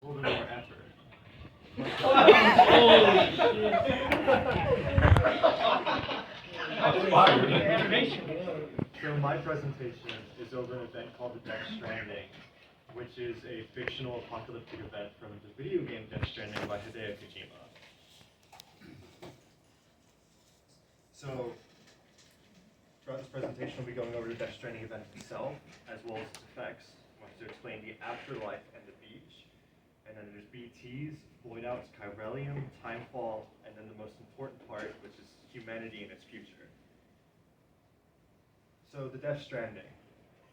A little bit more effort. Holy So my presentation is over an event called the Death Stranding, which is a fictional apocalyptic event from the video game Death Stranding by Hideo Kojima. So throughout this presentation, we'll be going over the Death Stranding event itself, as well as its effects. I want to explain the afterlife and the beach. And then there's BTs, void outs, chiralium, timefall, and then the most important part, which is humanity and its future. So the Death Stranding.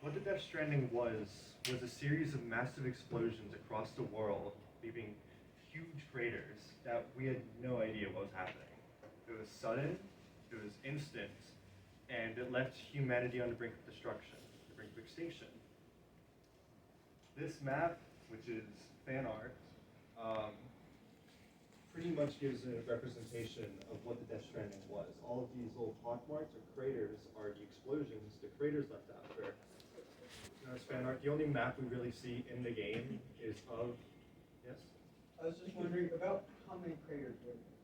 What the Death Stranding was a series of massive explosions across the world, leaving huge craters that we had no idea what was happening. It was sudden, it was instant, and it left humanity on the brink of destruction, the brink of extinction. This map, which is fan art, pretty much gives a representation of what the Death Stranding was. All of these little pockmarks or craters are the explosions the craters left after. Now, it's fan art. The only map we really see in the game is of, yes? I was just wondering about how many craters were there?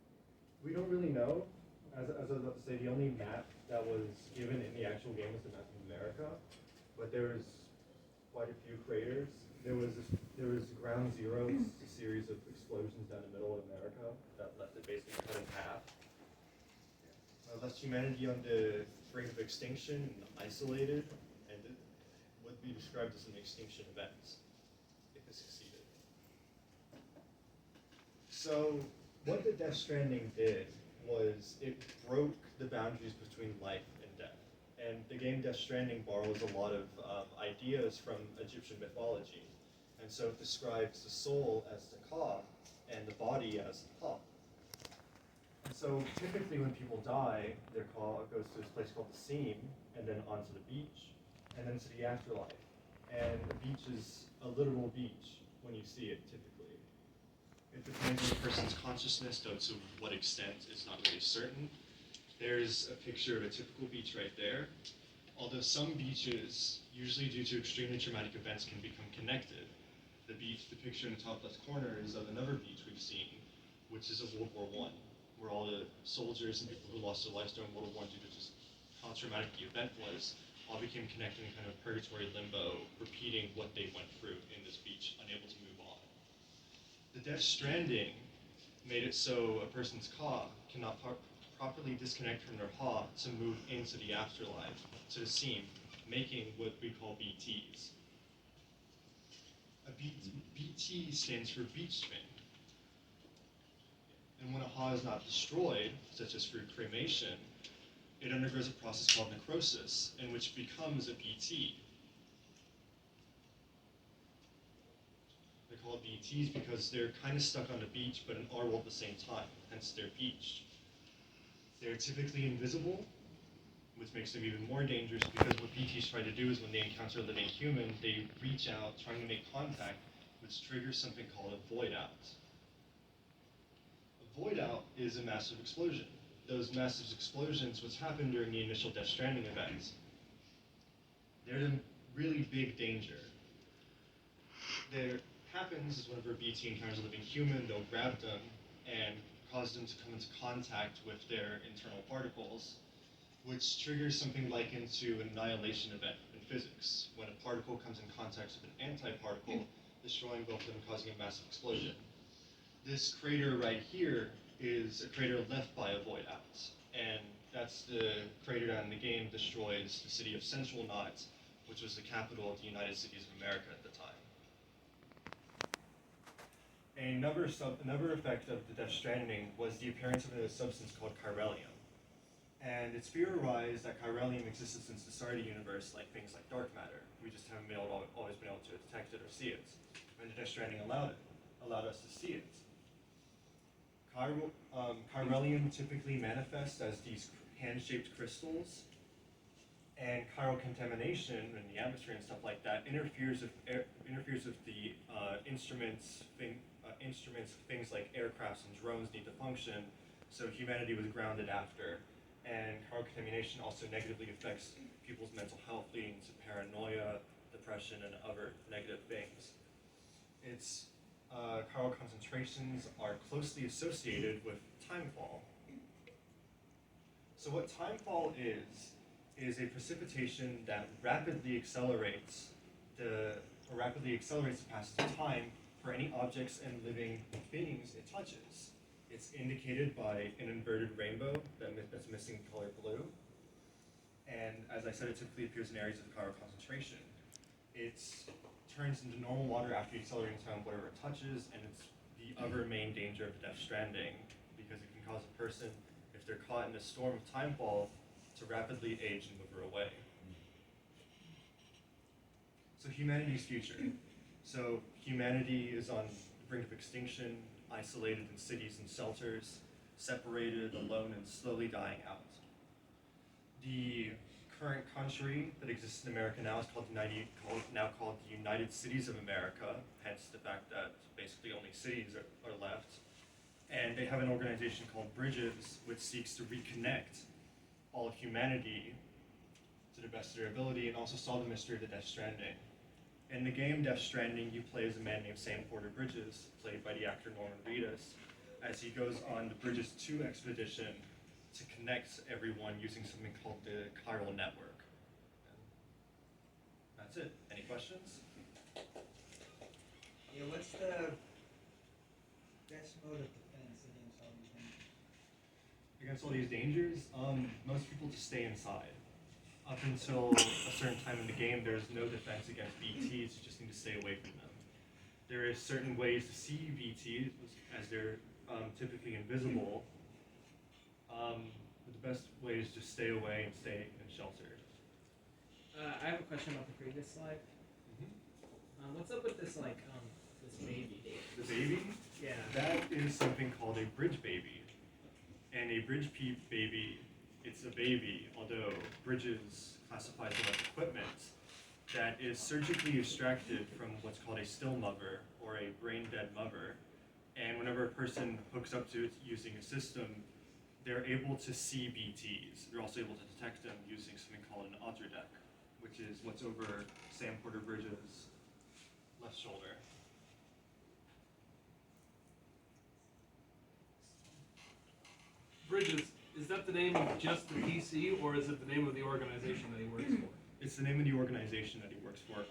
We don't really know. As I was about to say, the only map that was given in the actual game was the map of America, but there was quite a few craters. There was Ground Zero, a series of explosions down the middle of America that left it basically cut in half. Left humanity on the brink of extinction and isolated, and it would be described as an extinction event if it succeeded. So what the Death Stranding did was it broke the boundaries between life and death. And the game Death Stranding borrows a lot of ideas from Egyptian mythology. And so it describes the soul as the ka and the body as the ha. And so typically when people die, their ka goes to this place called the seam, and then onto the beach, and then to the afterlife. And the beach is a literal beach when you see it typically. It depends on the person's consciousness, though to what extent is not really certain. There's a picture of a typical beach right there. Although some beaches, usually due to extremely traumatic events, can become connected. The beach, the picture in the top left corner, is of another beach we've seen, which is of World War I, where all the soldiers and people who lost their lives during World War I due to just how traumatic the event was, all became connected in kind of purgatory limbo, repeating what they went through in this beach, unable to move on. The Death Stranding made it so a person's ka cannot properly disconnect from their ha to move into the afterlife, to the seam, making what we call BTs. BT stands for beach spin. And when a ha is not destroyed, such as through cremation, it undergoes a process called necrosis, in which it becomes a BT. They're called BTs because they're kind of stuck on the beach, but in our world at the same time, hence their beach. They're typically invisible, which makes them even more dangerous because what BTs try to do is when they encounter a living human, they reach out trying to make contact, which triggers something called a void out. A void out is a massive explosion. Those massive explosions, which happen during the initial Death Stranding events, they're the really big danger. There happens is whenever a BT encounters a living human, they'll grab them and cause them to come into contact with their internal particles, which triggers something likened to an annihilation event in physics, when a particle comes in contact with an antiparticle, destroying both of them, causing a massive explosion. This crater right here is a crater left by a void out, and that's the crater that in the game destroys the city of Central Knot, which was the capital of the United States of America at the time. Another effect of the Death Stranding was the appearance of a substance called chiralium. And it's theorized that chiralium existed since the start of the universe, like things like dark matter. We just haven't always been able to detect it or see it. And the Death Stranding allowed us to see it. Chiralium typically manifests as these hand-shaped crystals, and chiral contamination in the atmosphere and stuff like that interferes with the instruments, things like aircrafts and drones need to function. So humanity was grounded after. And chiral contamination also negatively affects people's mental health, leading to paranoia, depression, and other negative things. It's chiral concentrations are closely associated with timefall. So what timefall is a precipitation that rapidly accelerates the passage of time for any objects and living beings it touches. It's indicated by an inverted rainbow that's missing color blue. And as I said, it typically appears in areas of chiral concentration. It turns into normal water after the accelerating time whatever it touches, and it's the other main danger of Death Stranding, because it can cause a person, if they're caught in a storm of timefall, to rapidly age and wither away. So humanity's future. So humanity is on the brink of extinction, isolated in cities and shelters, separated, alone, and slowly dying out. The current country that exists in America now is called the United Cities of America, hence the fact that basically only cities are left. And they have an organization called Bridges, which seeks to reconnect all of humanity to the best of their ability and also solve the mystery of the Death Stranding. In the game Death Stranding, you play as a man named Sam Porter Bridges, played by the actor Norman Reedus, as he goes on the Bridges 2 expedition to connect everyone using something called the chiral network. And that's it. Any questions? Yeah, what's the best mode of defense against all these things? Against all these dangers, most people just stay inside. Up until a certain time in the game, there's no defense against BTs, you just need to stay away from them. There is certain ways to see BTs, as they're typically invisible, but the best way is just stay away and stay in shelter. I have a question about the previous slide. What's up with this this baby? The baby? Yeah. That is something called a bridge baby. And a bridge baby, it's a baby, although Bridges classifies it as equipment that is surgically extracted from what's called a still mother or a brain-dead mother. And whenever a person hooks up to it using a system, they're able to see BTs. They're also able to detect them using something called an deck, which is what's over Sam Porter Bridges' left shoulder. Bridges, is that the name of just the PC, or is it the name of the organization that he works for? It's the name of the organization that he works for,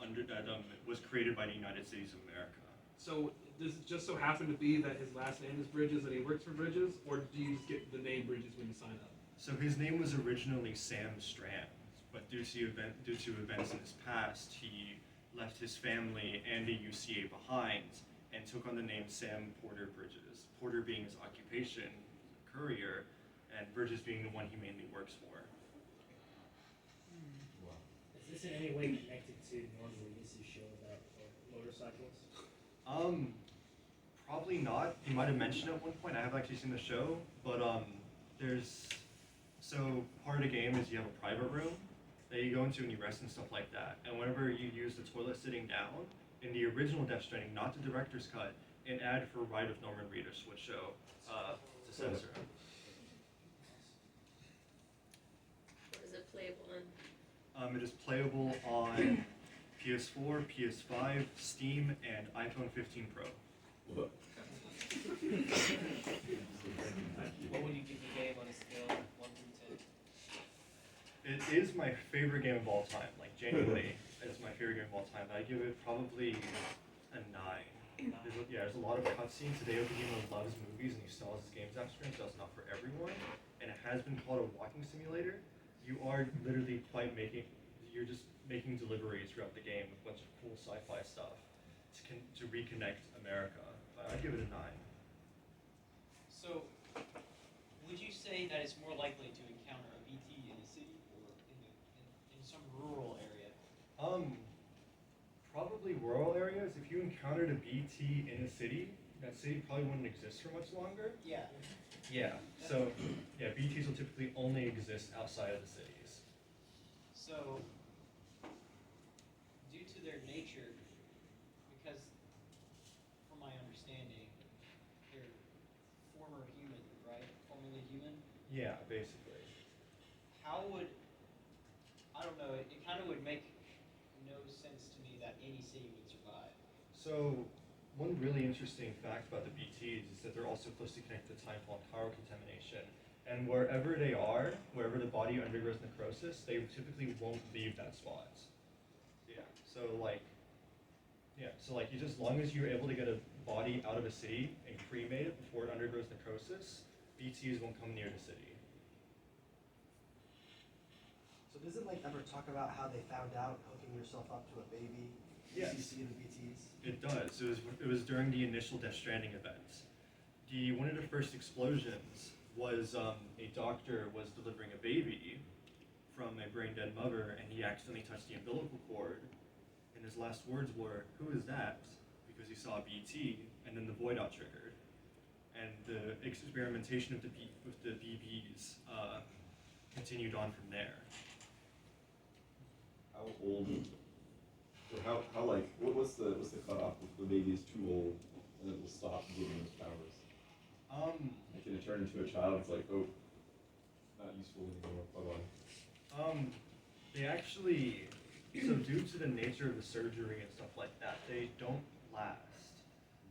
was created by the United States of America. So does it just so happen to be that his last name is Bridges and he works for Bridges, or do you just get the name Bridges when you sign up? So his name was originally Sam Strand, but due to events in his past, he left his family and the UCA behind and took on the name Sam Porter Bridges. Porter being his occupation, courier, and Bridges being the one he mainly works for. Is this in any way connected to Norman Reedus' show about motorcycles? Probably not. He might have mentioned it at one point. I haven't actually seen the show, but so part of the game is you have a private room that you go into and you rest and stuff like that. And whenever you use the toilet sitting down, in the original Death Stranding, not the director's cut, an ad for Ride with Norman Reedus would show to censor him. What is it playable on? It is playable on PS4, PS5, Steam, and iPhone 15 Pro. What would you give the game on a scale of 1 through 10? It is my favorite game of all time. Like, genuinely, it's my favorite game of all time. I give it probably a 9. There's a lot of cutscenes. Today, Kojima loves movies, and he still has his games experience, so it's not for everyone. And it has been called a walking simulator. You are literally you're just making deliveries throughout the game with a bunch of cool sci-fi stuff to reconnect America. I'd give it a 9. So, would you say that it's more likely to encounter a BT in a city or in some rural area? Probably rural areas. If you encountered a BT in a city, that city probably wouldn't exist for much longer. Yeah. Yeah. So, yeah, BTs will typically only exist outside of the cities. So, due to their nature, because from my understanding, they're former human, right? Formerly human? Yeah, basically. How would, I don't know, it kind of would make no sense to me that any city would survive. So, one really interesting fact about the BTs is that they're also closely connected to time fault and power contamination. And wherever they are, wherever the body undergoes necrosis, they typically won't leave that spot. Yeah. So like, you just, as long as you're able to get a body out of a city and cremate it before it undergoes necrosis, BTs won't come near the city. So does it like ever talk about how they found out hooking yourself up to a baby? Yes. CC and BTs? It does. It was during the initial Death Stranding event. One of the first explosions was a doctor was delivering a baby from a brain dead mother, and he accidentally touched the umbilical cord. And his last words were, "Who is that?" Because he saw a BT, and then the void out triggered. And the experimentation with the BBs continued on from there. How old, or how like, what's the cutoff if the baby is too old and it will stop giving those powers? Like, can it turn into a child? It's like, oh, not useful anymore. Bye-bye. They actually, so due to the nature of the surgery and stuff like that, they don't last.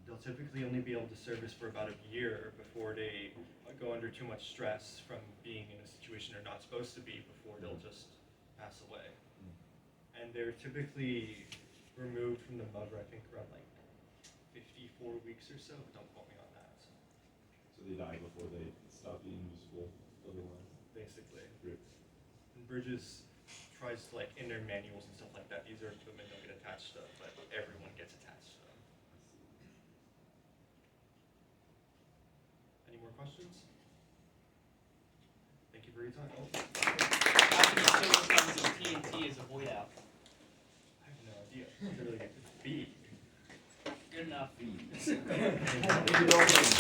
They'll typically only be able to service for about a year before they go under too much stress from being in a situation they're not supposed to be before they'll just pass away. And they're typically removed from the mother, I think, around like 54 weeks or so, but don't quote me on that. So they die before they stop being useful otherwise. Basically. Rip. And Bridges tries to, like, in their manuals and stuff like that, these are equipment don't get attached to, but everyone gets attached to them. Any more questions? Thank you for your time. Oh, How many kilotons of TNT is a void out? I have no idea. It's really big. Good enough. Thank you.